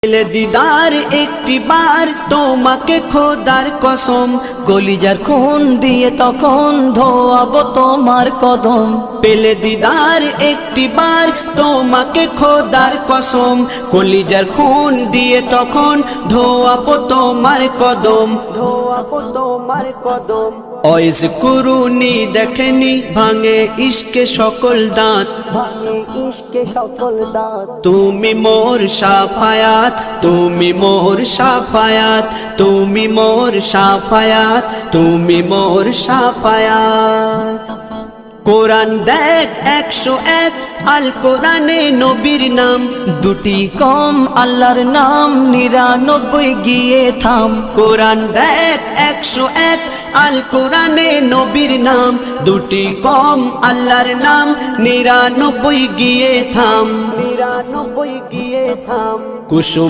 পেলে দিদার একটি বার তোমাকে খোদার কসম, কলিজার খুন দিয়ে তখন ধোয়াবো তোমার কদম। পেলে দিদার একটি বার তোমাকে খোদার কসম, কলিজার খুন দিয়ে তখন ধোয়াবো তোমার কদম, ধোয়াবো তোমার কদম। ওয়াইজ কুরুনি দেখেনি ভাঙে ইশকে সকল দাঁত, তুমি মোর শাফায়াত, তুমি মোর শাফায়াত, তুমি মোর শাফায়াত, তুমি মোর শাফায়াত। কোরআন দেখ 101 আল কোরআনে নবীর নাম, দুটি কম আল্লাহর নাম 99 গিয়ে থাম। কোরআন দেখ 101 আল কোরআনে নবীর নাম, দুটি কম আল্লাহর নাম 99 গিয়ে থাম, 99 গিয়ে থাম। কুসুম